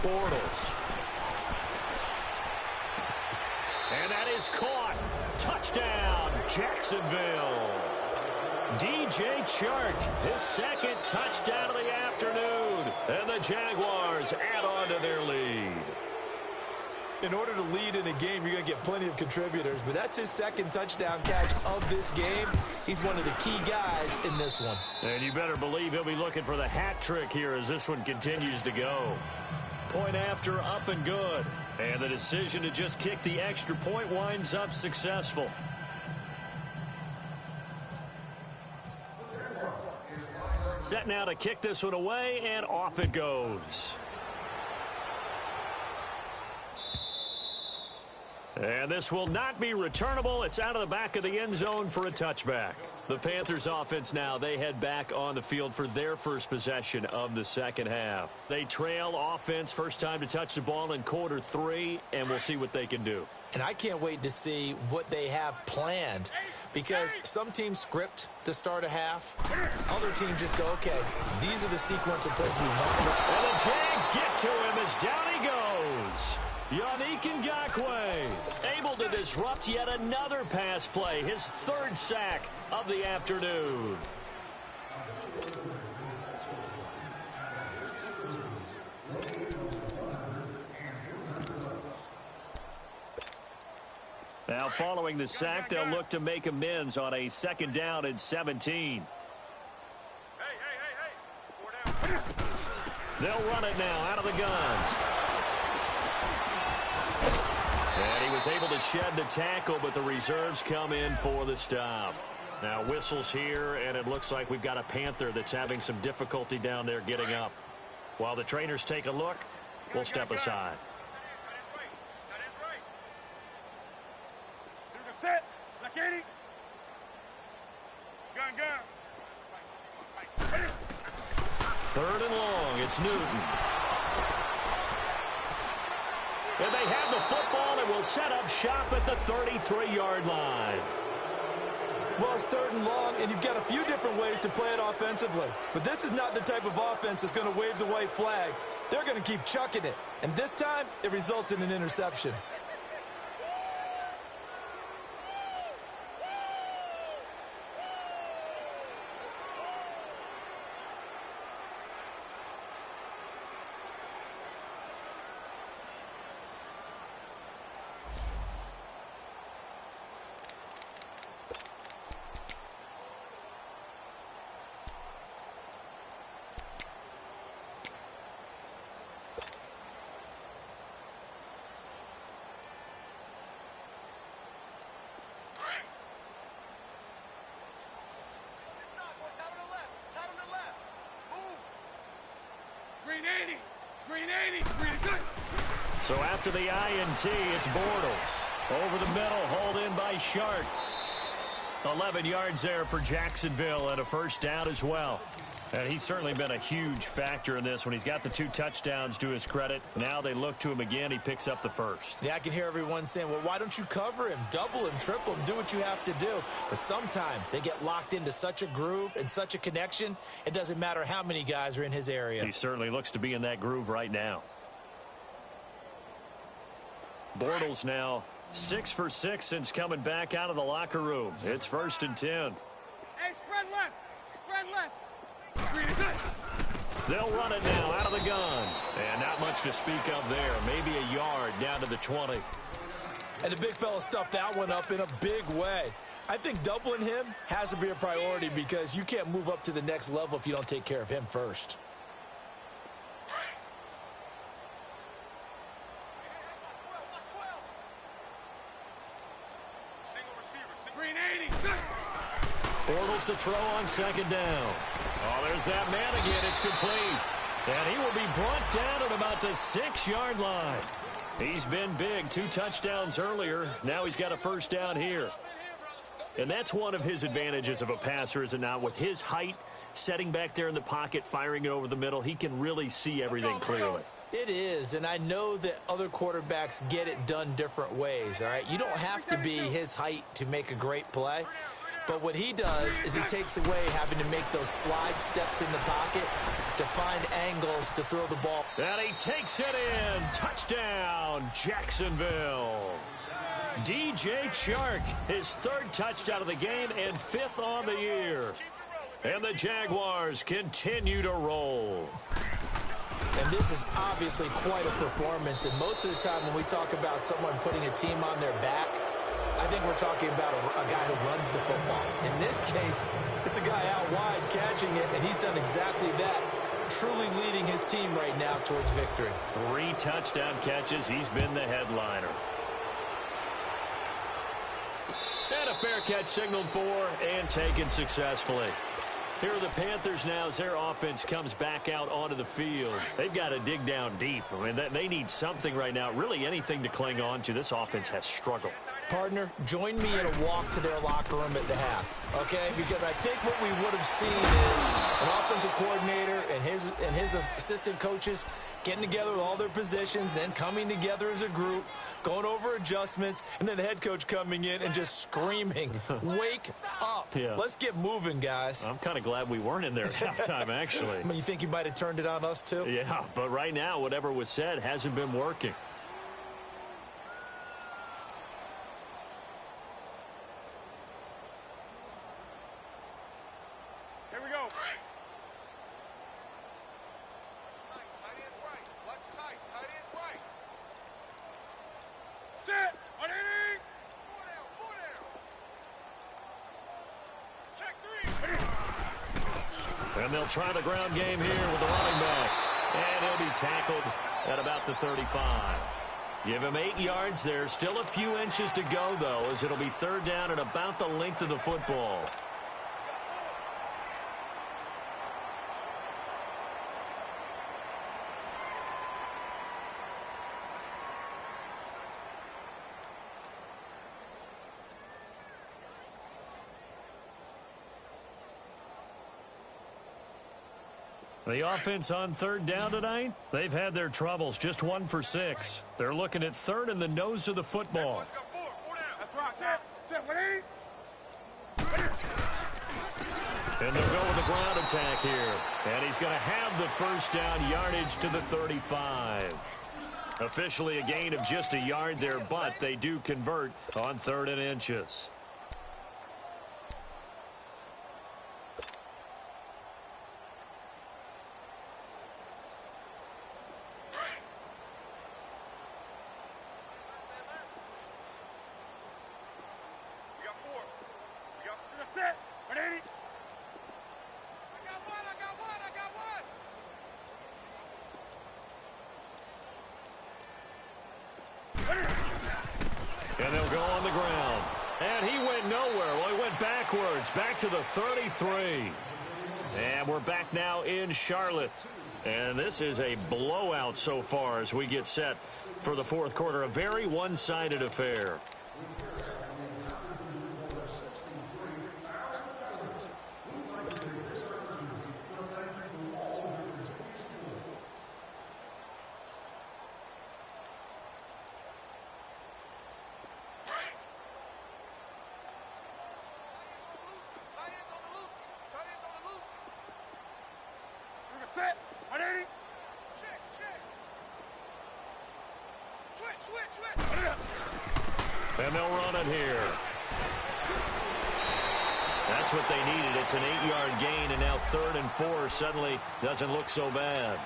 Bortles. And that is caught. Touchdown, Jacksonville. DJ Chark, his 2nd touchdown of the afternoon. And the Jaguars add on to their lead. In order to lead in a game, you're going to get plenty of contributors, but that's his 2nd touchdown catch of this game. He's one of the key guys in this one. And you better believe he'll be looking for the hat trick here as this one continues to go. Point after, up and good. And the decision to just kick the extra point winds up successful. Set now to kick this one away, and off it goes. And this will not be returnable. It's out of the back of the end zone for a touchback. The Panthers offense now, they head back on the field for their first possession of the second half. They trail offense, first time to touch the ball in quarter 3, and we'll see what they can do. And I can't wait to see what they have planned, because some teams script to start a half. Other teams just go, okay, these are the sequence of plays we want. And the Jags get to him as down he goes. Wk3 able to disrupt yet another pass play, his 3rd sack of the afternoon. Now following the sack, they'll look to make amends on a 2nd down and 17. They'll run it now out of the gun. And he was able to shed the tackle, but the reserves come in for the stop. Now whistles here, and it looks like we've got a Panther that's having some difficulty down there getting up. While the trainers take a look, we'll step aside. Set. Like 80. Gun. 3rd and long. It's Newton. And they have the football and will set up shop at the 33-yard line. Well, it's 3rd and long, and you've got a few different ways to play it offensively. But this is not the type of offense that's going to wave the white flag. They're going to keep chucking it. And this time, it results in an interception. Green 80. Green good. So after the INT, it's Bortles. Over the middle, hauled in by Shark. 11 yards there for Jacksonville and a 1st down as well. And he's certainly been a huge factor in this when he's got the 2 touchdowns to his credit. Now they look to him again. He picks up the 1st. Yeah, I can hear everyone saying, well, why don't you cover him, double him, triple him, do what you have to do. But sometimes they get locked into such a groove and such a connection, it doesn't matter how many guys are in his area. He certainly looks to be in that groove right now. Bortles now 6 for 6 since coming back out of the locker room. It's 1st and 10. Hey, spread left. Spread left. Green is good. They'll run it now out of the gun. And not much to speak of there. Maybe a yard down to the 20. And the big fella stuffed that one up in a big way. I think doubling him has to be a priority because you can't move up to the next level if you don't take care of him first. Green 80. Good. Bortles to throw on 2nd down. Oh, there's that man again. It's complete. And he will be brought down at about the 6-yard line. He's been big. 2 touchdowns earlier. Now he's got a 1st down here. And that's one of his advantages of a passer, is it not? With his height, setting back there in the pocket, firing it over the middle, he can really see everything clearly. It is, and I know that other quarterbacks get it done different ways, all right? You don't have to be his height to make a great play. But what he does is he takes away having to make those slide steps in the pocket to find angles to throw the ball. And he takes it in. Touchdown, Jacksonville. DJ Chark, his 3rd touchdown of the game and 5th on the year. And the Jaguars continue to roll. And this is obviously quite a performance. And most of the time when we talk about someone putting a team on their back, I think we're talking about a guy who runs the football. In this case, it's a guy out wide catching it, and he's done exactly that, truly leading his team right now towards victory. 3 touchdown catches. He's been the headliner. And a fair catch signaled for and taken successfully. Here are the Panthers now as their offense comes back out onto the field. They've got to dig down deep. I mean, they need something right now, really anything to cling on to. This offense has struggled. Partner, join me in a walk to their locker room at the half, okay? Because I think what we would have seen is an offensive coordinator and his assistant coaches getting together with all their positions, then coming together as a group, going over adjustments, and then the head coach coming in and just screaming, wake up. Yeah. Let's get moving, guys. I'm kind of glad we weren't in there at halftime, actually. I mean, you think you might have turned it on us, too? Yeah, but right now, whatever was said hasn't been working. Here we go. Tight is right. Watch tight. Tight is right. Set. On inning. Four down. Four down. Check three. And they'll try the ground game here with the running back. And he'll be tackled at about the 35. Give him 8 yards there. Still a few inches to go, though, as it'll be third down at about the length of the football. The offense on third down tonight, they've had their troubles, just 1 for 6. They're looking at third in the nose of the football. Got four. Four down. That's right. Set. 180. And they'll go with the ground attack here. And he's going to have the first down yardage to the 35. Officially a gain of just a yard there, but they do convert on 3rd and inches. We got four. We got. You're set. 180. I got one. I got one. I got one. And they'll go on the ground. And he went nowhere. Well, he went backwards, back to the 33. And we're back now in Charlotte. And this is a blowout so far as we get set for the 4th quarter. A very one-sided affair. Tight ends on the loose. Tight ends on the loose. You're set. 180. Check. Check. Switch. And they'll run it here. That's what they needed. It's an 8-yard gain, and now 3rd and 4 suddenly doesn't look so bad.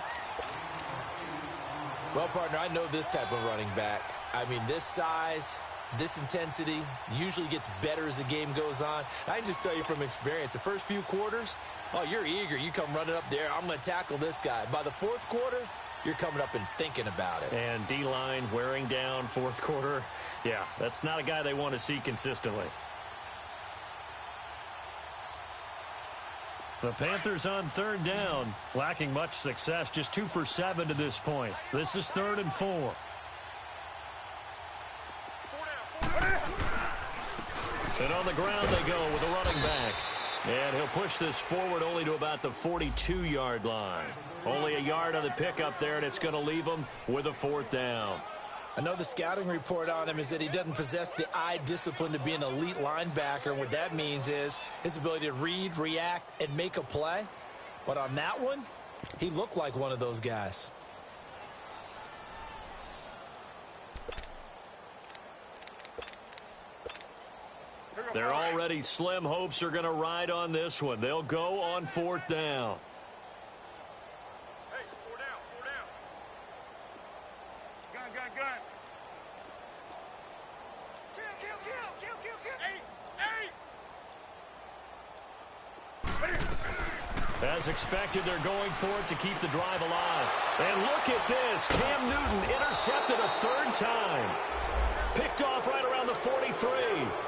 Well, partner, I know this type of running back. I mean, this size, this intensity usually gets better as the game goes on. I can just tell you from experience, the first few quarters, oh, you're eager. You come running up there, I'm going to tackle this guy. By the 4th quarter, you're coming up and thinking about it. And D-line wearing down 4th quarter. Yeah, that's not a guy they want to see consistently. The Panthers on 3rd down, lacking much success, just 2 for 7 to this point. This is 3rd and 4. And on the ground they go with a running back. And he'll push this forward only to about the 42-yard line. Only a yard on the pickup there, and it's going to leave him with a 4th down. I know the scouting report on him is that he doesn't possess the eye discipline to be an elite linebacker. And what that means is his ability to read, react, and make a play. But on that one, he looked like one of those guys. They're already slim hopes are going to ride on this one. They'll go on 4th down. Hey, four down. Gun. Kill. As expected, they're going for it to keep the drive alive. And look at this. Cam Newton intercepted a 3rd time. Picked off right around the 43.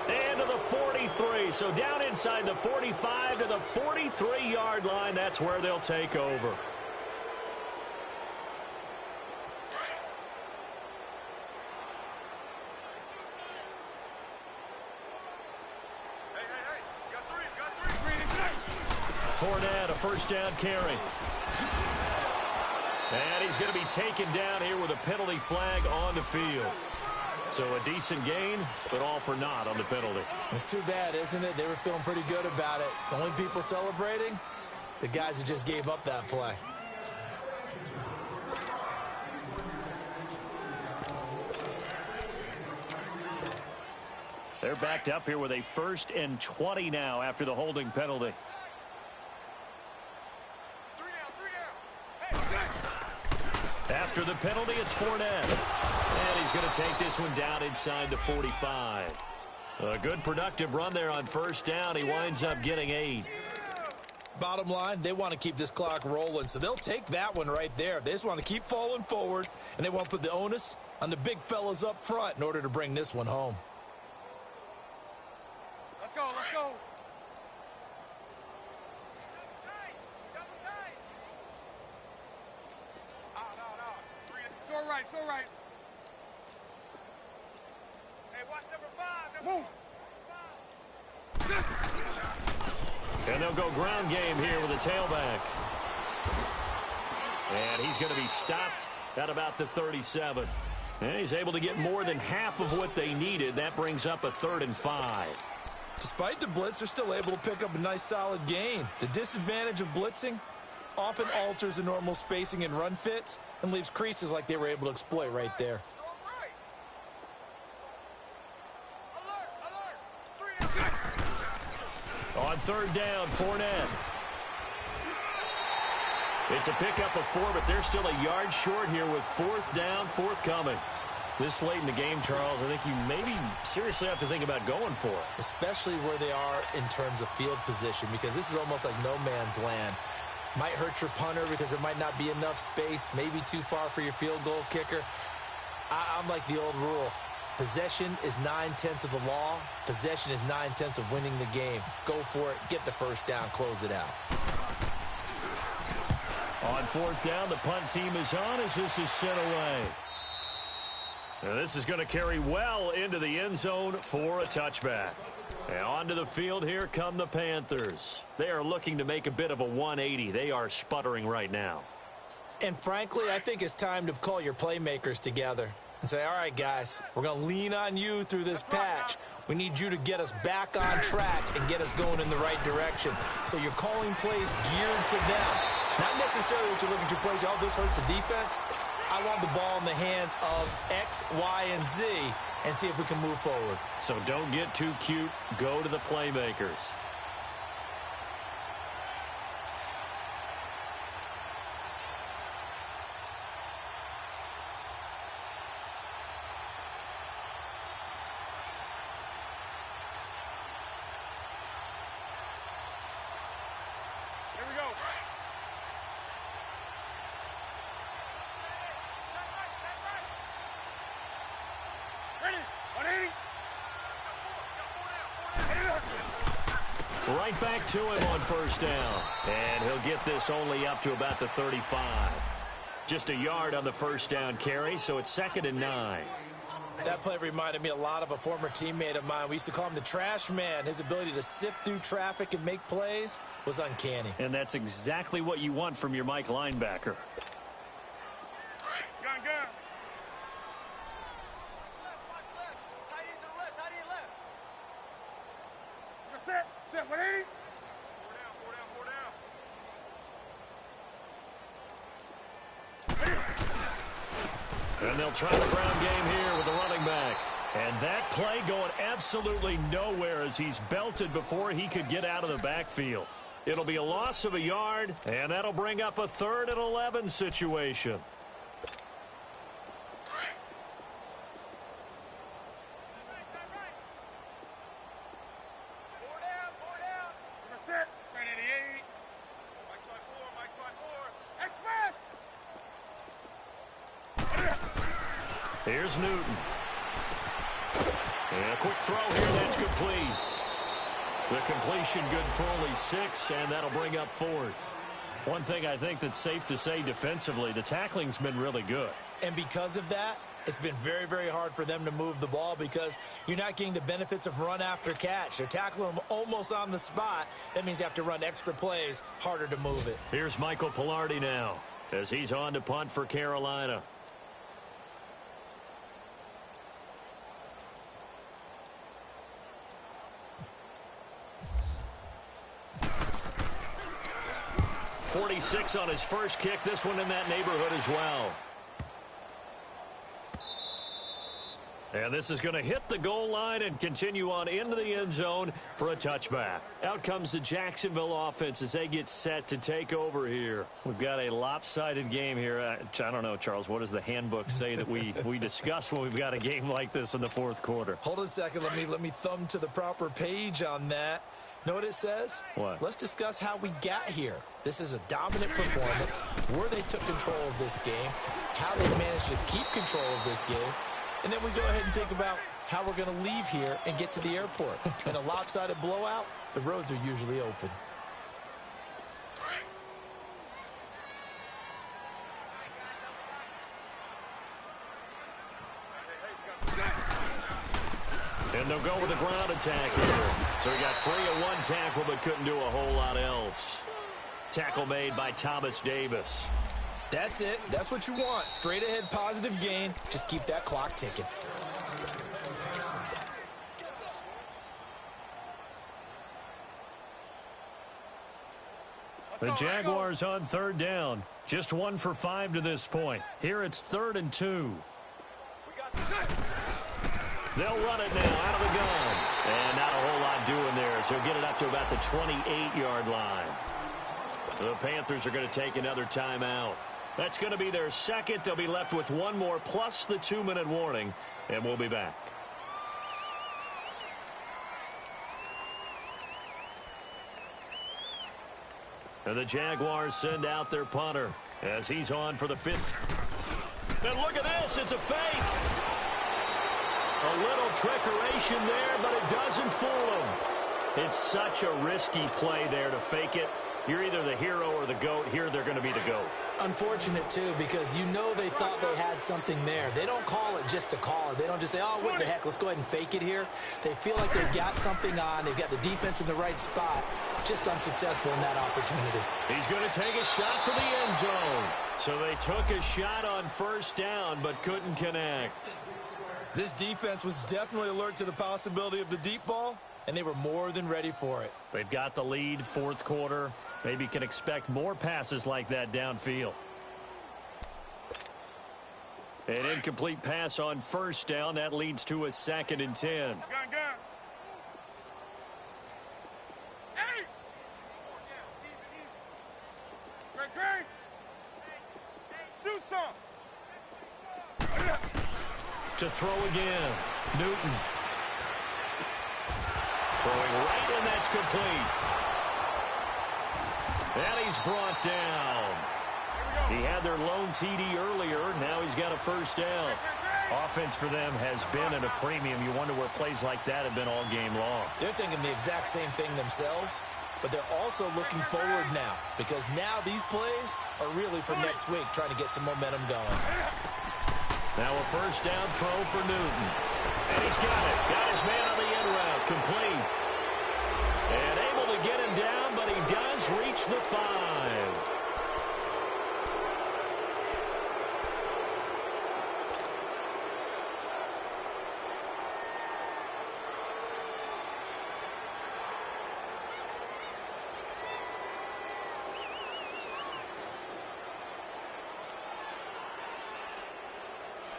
And to the 43. So down inside the 45 to the 43-yard line. That's where they'll take over. Fournette, a first down carry. And he's going to be taken down here with a penalty flag on the field. So a decent gain, but all for naught on the penalty. It's too bad, isn't it? They were feeling pretty good about it. The only people celebrating, the guys who just gave up that play. They're backed up here with a 1st and 20 now after the holding penalty. After the penalty, it's Fournette. And he's going to take this one down inside the 45. A good productive run there on 1st down. He winds up getting 8. Bottom line, they want to keep this clock rolling, so they'll take that one right there. They just want to keep falling forward, and they want to put the onus on the big fellas up front in order to bring this one home. Let's go, let's go. It's all right, it's all right. Hey, watch number 5. Move. And they'll go ground game here with a tailback. And he's going to be stopped at about the 37. And he's able to get more than half of what they needed. That brings up a 3rd and 5. Despite the blitz, they're still able to pick up a nice solid gain. The disadvantage of blitzing often alters the normal spacing and run fits and leaves creases like they were able to exploit right there. On 3rd down, Fournette. It's a pickup of 4, but they're still a yard short here with 4th down, forthcoming. This late in the game, Charles, I think you maybe seriously have to think about going for it. Especially where they are in terms of field position, because this is almost like no man's land. Might hurt your punter because there might not be enough space, maybe too far for your field goal kicker. I'm like the old rule. Possession is 9/10 of the law. Possession is 9/10 of winning the game. Go for it, get the 1st down, close it out. On 4th down, the punt team is on as this is sent away. Now this is going to carry well into the end zone for a touchback. And onto the field, here come the Panthers. They are looking to make a bit of a 180. They are sputtering right now. And frankly, I think it's time to call your playmakers together and say, all right, guys, we're going to lean on you through this patch. We need you to get us back on track and get us going in the right direction. So you're calling plays geared to them. Not necessarily what you look at your plays, oh, this hurts the defense. I want the ball in the hands of X, Y, and Z and see if we can move forward. So don't get too cute. Go to the playmakers. Here we go. Ready? 180. Right back to him on 1st down. And he'll get this only up to about the 35. Just a yard on the 1st down carry, so it's 2nd and 9. That play reminded me a lot of a former teammate of mine. We used to call him the trash man. His ability to sift through traffic and make plays was uncanny. And that's exactly what you want from your Mike linebacker. Gun, gun. Set, 180. 4 down. And they'll try the ground game here with the running back. And that play going absolutely nowhere as he's belted before he could get out of the backfield. It'll be a loss of a yard, and that'll bring up a 3rd and 11 situation. Set, 188. Mike's by 4, Mike's by 4. Express. Here's Newton. And a quick throw here, that's complete. The completion good for only 6, and that'll bring up 4th. One thing I think that's safe to say defensively, the tackling's been really good. And because of that, it's been very, very hard for them to move the ball because you're not getting the benefits of run after catch. They're tackling them almost on the spot. That means you have to run extra plays, harder to move it. Here's Michael Pilardi now as he's on to punt for Carolina. .46 on his first kick. This one in that neighborhood as well. And this is going to hit the goal line and continue on into the end zone for a touchback. Out comes the Jacksonville offense as they get set to take over here. We've got a lopsided game here. I don't know, Charles, what does the handbook say that we discuss when we've got a game like this in the fourth quarter? Hold on a second. Let me thumb to the proper page on that. Know what it says? What? Let's discuss how we got here. This is a dominant performance, where they took control of this game, how they managed to keep control of this game, and then we go ahead and think about how we're going to leave here and get to the airport. In a lopsided blowout, the roads are usually open. And they'll go with a ground attack here. So he got free of one tackle but couldn't do a whole lot else. Tackle made by Thomas Davis. That's it. That's what you want. Straight ahead positive gain. Just keep that clock ticking. The Jaguars on 3rd down. Just 1 for 5 to this point. Here it's 3rd and 2. They'll run it now out of the gun. And not a whole lot doing there, so he'll get it up to about the 28-yard line. The Panthers are going to take another timeout. That's going to be their second. They'll be left with one more plus the 2-minute warning, and we'll be back. And the Jaguars send out their punter as he's on for the 5th. And look at this, it's a fake. A little trickeration there, but it doesn't fool him. It's such a risky play there to fake it. You're either the hero or the GOAT. Here they're going to be the GOAT. Unfortunate, too, because you know they thought they had something there. They don't call it just to call it. They don't just say, oh, what the heck, let's go ahead and fake it here. They feel like they've got something on. They've got the defense in the right spot. Just unsuccessful in that opportunity. He's going to take a shot for the end zone. So they took a shot on 1st down but couldn't connect. This defense was definitely alert to the possibility of the deep ball, and they were more than ready for it. They've got the lead, 4th quarter. Maybe can expect more passes like that downfield. An incomplete pass on 1st down. That leads to a 2nd and 10. Gun. Hey! Great. Do something. To throw again. Newton. Throwing right, and that's complete. And he's brought down. He had their lone TD earlier. Now he's got a 1st down. Offense for them has been at a premium. You wonder where plays like that have been all game long. They're thinking the exact same thing themselves, but they're also looking forward now because now these plays are really for next week, trying to get some momentum going. Now a 1st down throw for Newton. And he's got it. Got his man on the end route. Complete. And able to get him down, but he does reach the 5.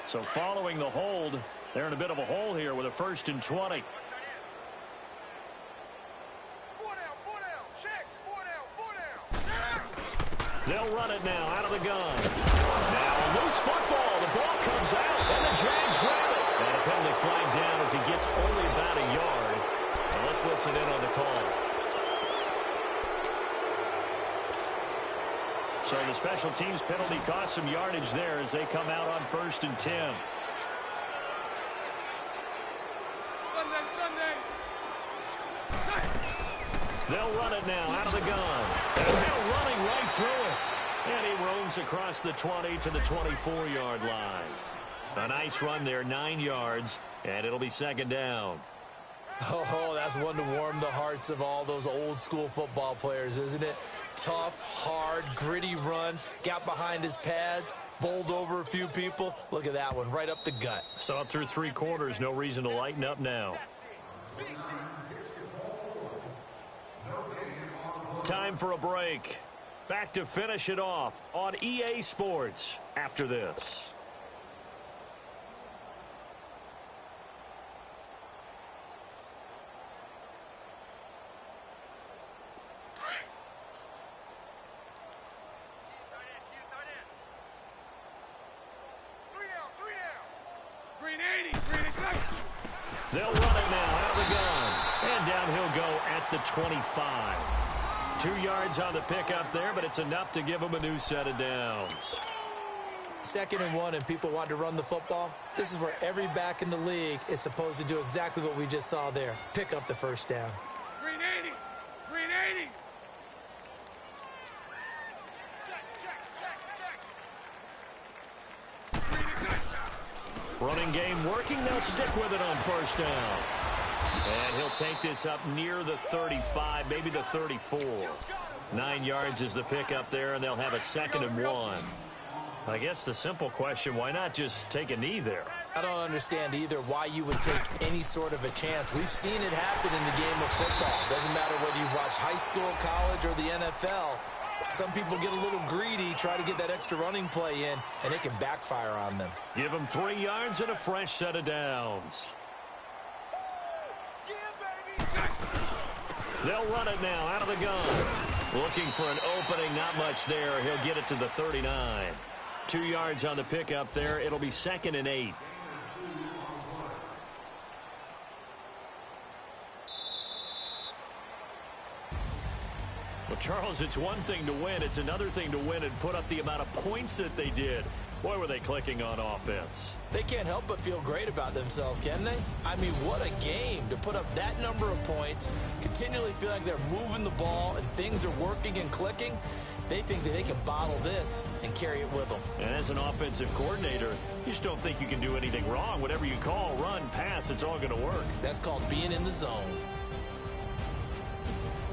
So following the hold, they're in a bit of a hole here with a 1st and 20. They'll run it now out of the gun. Now a loose football. The ball comes out, and the Jags grab it. And a penalty flag down as he gets only about a yard. Now let's listen in on the call. So the special teams penalty cost some yardage there as they come out on 1st and 10. They'll run it now out of the gun. And they're running right through it. And he roams across the 20 to the 24-yard line. A nice run there, 9 yards, and it'll be second down. Oh, that's one to warm the hearts of all those old-school football players, isn't it? Tough, hard, gritty run, got behind his pads, bowled over a few people. Look at that one, right up the gut. Saw it through 3 quarters, no reason to lighten up now. Time for a break. Back to finish it off on EA Sports after this. They'll run it now out of the gun. And down he'll go at the 25. 2 yards on the pickup there, but it's enough to give him a new set of downs. 2nd and 1, and people want to run the football. This is where every back in the league is supposed to do exactly what we just saw there. Pick up the first down. Green 80. Green 80. Running game working. They'll stick with it on first down. And he'll take this up near the 35, maybe the 34. 9 yards is the pickup there, and they'll have a 2nd and 1. I guess the simple question, why not just take a knee there? I don't understand either why you would take any sort of a chance. We've seen it happen in the game of football. Doesn't matter whether you've watched high school, college, or the NFL. Some people get a little greedy, try to get that extra running play in, and it can backfire on them. Give them 3 yards and a fresh set of downs. They'll run it now out of the gun. Looking for an opening, not much there. He'll get it to the 39. 2 yards on the pickup there. It'll be 2nd and 8. Well, Charles, it's one thing to win. It's another thing to win and put up the amount of points that they did. Boy, were they clicking on offense. They can't help but feel great about themselves, can they? I mean, what a game to put up that number of points, continually feel like they're moving the ball and things are working and clicking. They think that they can bottle this and carry it with them. And as an offensive coordinator, you just don't think you can do anything wrong. Whatever you call, run, pass, it's all going to work. That's called being in the zone.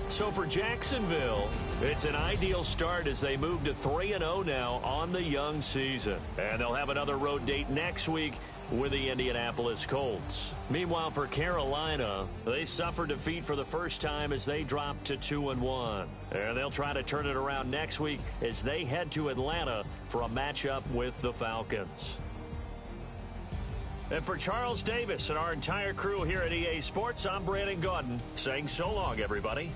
So for Jacksonville, it's an ideal start as they move to 3-0 now on the young season. And they'll have another road date next week with the Indianapolis Colts. Meanwhile, for Carolina, they suffered defeat for the first time as they dropped to 2-1. And they'll try to turn it around next week as they head to Atlanta for a matchup with the Falcons. And for Charles Davis and our entire crew here at EA Sports, I'm Brandon Gaudin saying so long, everybody.